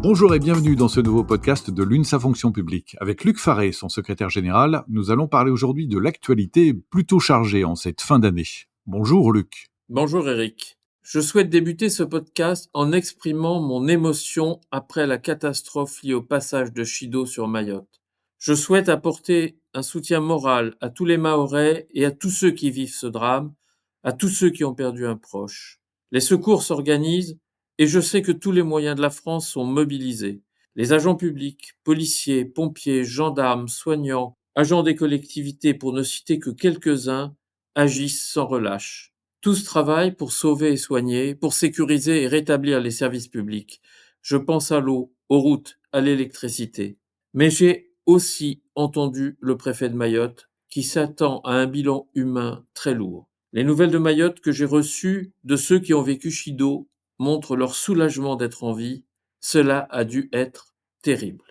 Bonjour et bienvenue dans ce nouveau podcast de l'UNSA Fonction publique. Avec Luc Faré, son secrétaire général, nous allons parler aujourd'hui de l'actualité plutôt chargée en cette fin d'année. Bonjour Luc. Bonjour Eric. Je souhaite débuter ce podcast en exprimant mon émotion après la catastrophe liée au passage de Chido sur Mayotte. Je souhaite apporter un soutien moral à tous les Mahorais et à tous ceux qui vivent ce drame, à tous ceux qui ont perdu un proche. Les secours s'organisent et je sais que tous les moyens de la France sont mobilisés. Les agents publics, policiers, pompiers, gendarmes, soignants, agents des collectivités, pour ne citer que quelques-uns, agissent sans relâche. Tous travaillent pour sauver et soigner, pour sécuriser et rétablir les services publics. Je pense à l'eau, aux routes, à l'électricité. Mais j'ai aussi entendu le préfet de Mayotte qui s'attend à un bilan humain très lourd. Les nouvelles de Mayotte que j'ai reçues de ceux qui ont vécu Chido montrent leur soulagement d'être en vie. Cela a dû être terrible.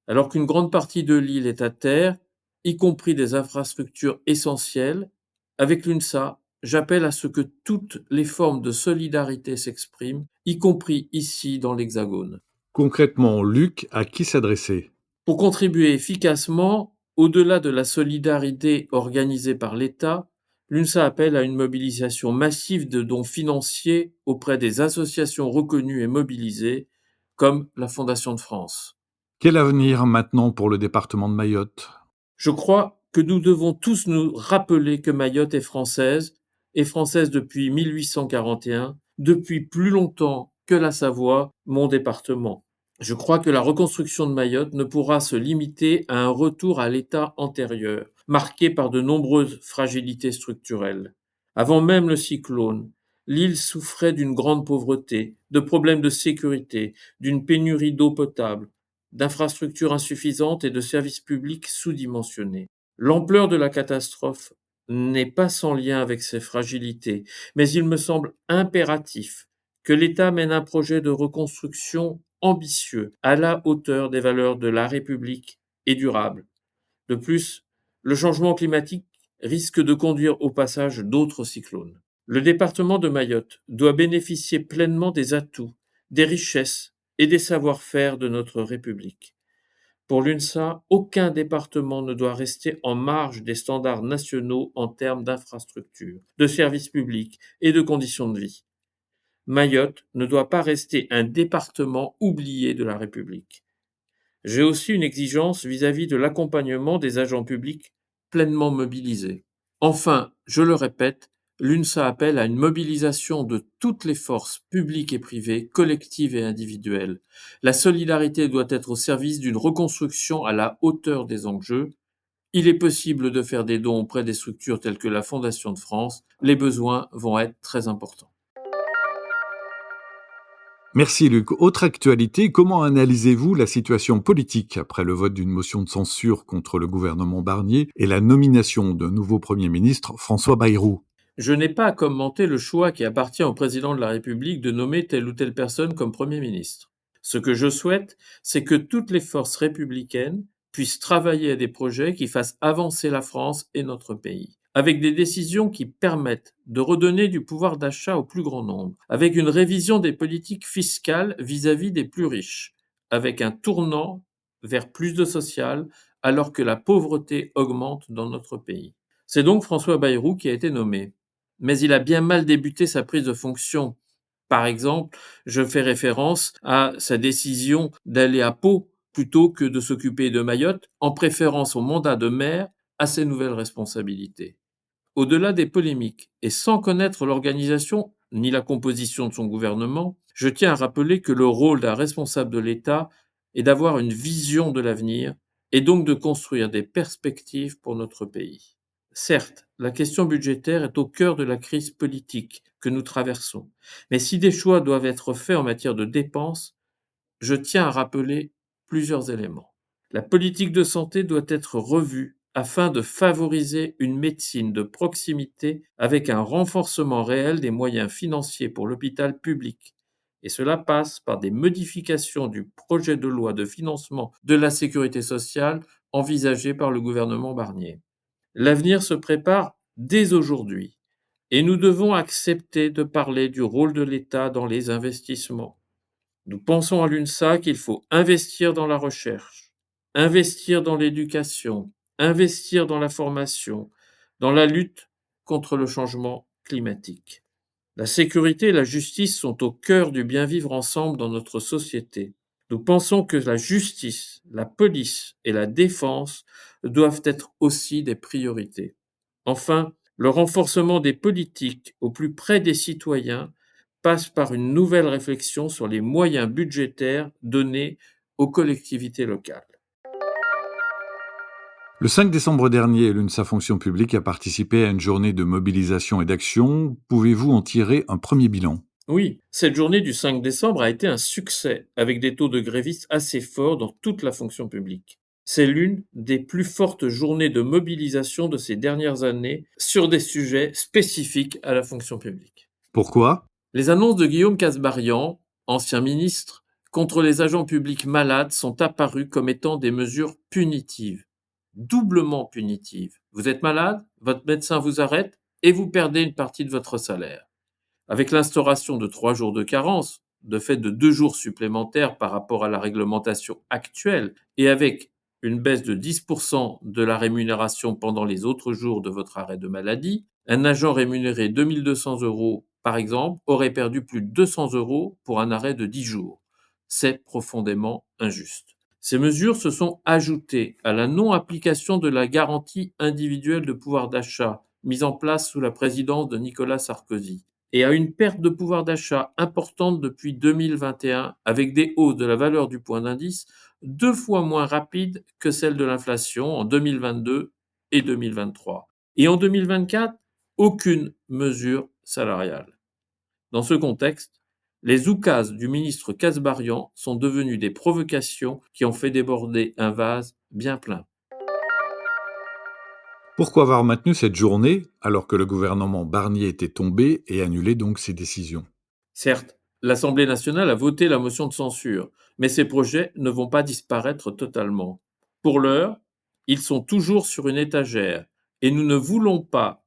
Alors qu'une grande partie de l'île est à terre, y compris des infrastructures essentielles, avec l'UNSA, j'appelle à ce que toutes les formes de solidarité s'expriment, y compris ici dans l'Hexagone. Concrètement, Luc, à qui s'adresser ? Pour contribuer efficacement, au-delà de la solidarité organisée par l'État, l'UNSA appelle à une mobilisation massive de dons financiers auprès des associations reconnues et mobilisées, comme la Fondation de France. Quel avenir maintenant pour le département de Mayotte ? Je crois que nous devons tous nous rappeler que Mayotte est française depuis 1841, depuis plus longtemps que la Savoie, mon département. Je crois que la reconstruction de Mayotte ne pourra se limiter à un retour à l'état antérieur, marqué par de nombreuses fragilités structurelles. Avant même le cyclone, l'île souffrait d'une grande pauvreté, de problèmes de sécurité, d'une pénurie d'eau potable, d'infrastructures insuffisantes et de services publics sous-dimensionnés. L'ampleur de la catastrophe n'est pas sans lien avec ces fragilités, mais il me semble impératif que l'État mène un projet de reconstruction ambitieux, à la hauteur des valeurs de la République et durable. De plus, le changement climatique risque de conduire au passage d'autres cyclones. Le département de Mayotte doit bénéficier pleinement des atouts, des richesses et des savoir-faire de notre République. Pour l'UNSA, aucun département ne doit rester en marge des standards nationaux en termes d'infrastructures, de services publics et de conditions de vie. Mayotte ne doit pas rester un département oublié de la République. J'ai aussi une exigence vis-à-vis de l'accompagnement des agents publics pleinement mobilisés. Enfin, je le répète, l'UNSA appelle à une mobilisation de toutes les forces publiques et privées, collectives et individuelles. La solidarité doit être au service d'une reconstruction à la hauteur des enjeux. Il est possible de faire des dons auprès des structures telles que la Fondation de France. Les besoins vont être très importants. Merci Luc. Autre actualité, comment analysez-vous la situation politique après le vote d'une motion de censure contre le gouvernement Barnier et la nomination d'un nouveau Premier ministre, François Bayrou ? Je n'ai pas à commenter le choix qui appartient au président de la République de nommer telle ou telle personne comme Premier ministre. Ce que je souhaite, c'est que toutes les forces républicaines puissent travailler à des projets qui fassent avancer la France et notre pays, avec des décisions qui permettent de redonner du pouvoir d'achat au plus grand nombre, avec une révision des politiques fiscales vis-à-vis des plus riches, avec un tournant vers plus de social, alors que la pauvreté augmente dans notre pays. C'est donc François Bayrou qui a été nommé. Mais il a bien mal débuté sa prise de fonction. Par exemple, je fais référence à sa décision d'aller à Pau plutôt que de s'occuper de Mayotte, en préférant son mandat de maire à ses nouvelles responsabilités. Au-delà des polémiques, et sans connaître l'organisation ni la composition de son gouvernement, je tiens à rappeler que le rôle d'un responsable de l'État est d'avoir une vision de l'avenir et donc de construire des perspectives pour notre pays. Certes, la question budgétaire est au cœur de la crise politique que nous traversons, mais si des choix doivent être faits en matière de dépenses, je tiens à rappeler plusieurs éléments. La politique de santé doit être revue afin de favoriser une médecine de proximité avec un renforcement réel des moyens financiers pour l'hôpital public. Et cela passe par des modifications du projet de loi de financement de la sécurité sociale envisagé par le gouvernement Barnier. L'avenir se prépare dès aujourd'hui et nous devons accepter de parler du rôle de l'État dans les investissements. Nous pensons à l'UNSA qu'il faut investir dans la recherche, investir dans l'éducation, investir dans la formation, dans la lutte contre le changement climatique. La sécurité et la justice sont au cœur du bien vivre ensemble dans notre société. Nous pensons que la justice, la police et la défense doivent être aussi des priorités. Enfin, le renforcement des politiques au plus près des citoyens passe par une nouvelle réflexion sur les moyens budgétaires donnés aux collectivités locales. Le 5 décembre dernier, l'UNSA Fonction publique a participé à une journée de mobilisation et d'action. Pouvez-vous en tirer un premier bilan? Oui, cette journée du 5 décembre a été un succès, avec des taux de grévistes assez forts dans toute la fonction publique. C'est l'une des plus fortes journées de mobilisation de ces dernières années sur des sujets spécifiques à la fonction publique. Pourquoi? Les annonces de Guillaume Kasbarian, ancien ministre, contre les agents publics malades sont apparues comme étant des mesures punitives, doublement punitives. Vous êtes malade, votre médecin vous arrête et vous perdez une partie de votre salaire. Avec l'instauration de 3 jours de carence, de fait de 2 jours supplémentaires par rapport à la réglementation actuelle, et avec une baisse de 10% de la rémunération pendant les autres jours de votre arrêt de maladie, un agent rémunéré 2200 € par exemple aurait perdu plus de 200 € pour un arrêt de 10 jours. C'est profondément injuste. Ces mesures se sont ajoutées à la non-application de la garantie individuelle de pouvoir d'achat mise en place sous la présidence de Nicolas Sarkozy et à une perte de pouvoir d'achat importante depuis 2021 avec des hausses de la valeur du point d'indice 2 fois moins rapides que celle de l'inflation en 2022 et 2023. Et en 2024, aucune mesure salariale. Dans ce contexte, les oukases du ministre Kasbarian sont devenues des provocations qui ont fait déborder un vase bien plein. Pourquoi avoir maintenu cette journée alors que le gouvernement Barnier était tombé et annulé donc ses décisions? Certes, l'Assemblée nationale a voté la motion de censure, mais ces projets ne vont pas disparaître totalement. Pour l'heure, ils sont toujours sur une étagère et nous ne voulons pas,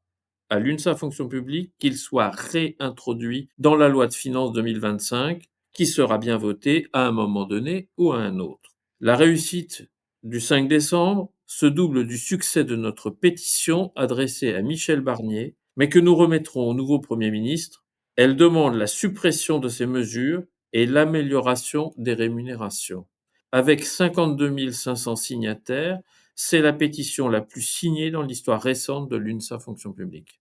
à l'UNSA Fonction publique, qu'ils soient réintroduits dans la loi de finances 2025, qui sera bien votée à un moment donné ou à un autre. La réussite du 5 décembre se double du succès de notre pétition adressée à Michel Barnier, mais que nous remettrons au nouveau Premier ministre. Elle demande la suppression de ces mesures et l'amélioration des rémunérations. Avec 52 500 signataires, c'est la pétition la plus signée dans l'histoire récente de l'UNSA Fonction publique.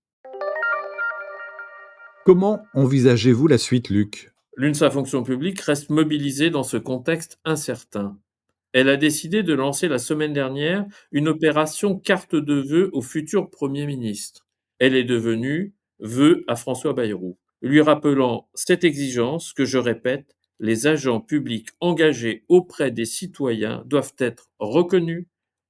Comment envisagez-vous la suite, Luc? L'UNSA Fonction publique reste mobilisée dans ce contexte incertain. Elle a décidé de lancer la semaine dernière une opération carte de vœux au futur Premier ministre. Elle est devenue vœux à François Bayrou, lui rappelant cette exigence que, je répète, les agents publics engagés auprès des citoyens doivent être reconnus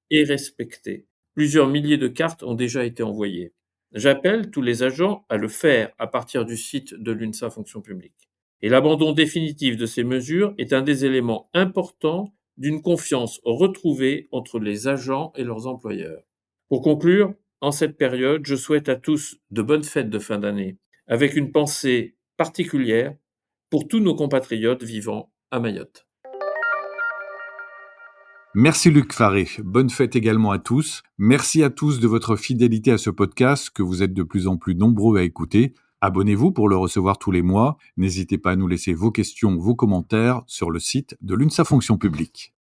et respectés. Plusieurs milliers de cartes ont déjà été envoyées. J'appelle tous les agents à le faire à partir du site de l'UNSA Fonction publique. Et l'abandon définitif de ces mesures est un des éléments importants d'une confiance retrouvée entre les agents et leurs employeurs. Pour conclure, en cette période, je souhaite à tous de bonnes fêtes de fin d'année, avec une pensée particulière pour tous nos compatriotes vivant à Mayotte. Merci Luc Faré. Bonne fête également à tous. Merci à tous de votre fidélité à ce podcast que vous êtes de plus en plus nombreux à écouter. Abonnez-vous pour le recevoir tous les mois. N'hésitez pas à nous laisser vos questions, vos commentaires sur le site de l'UNSA Fonction publique.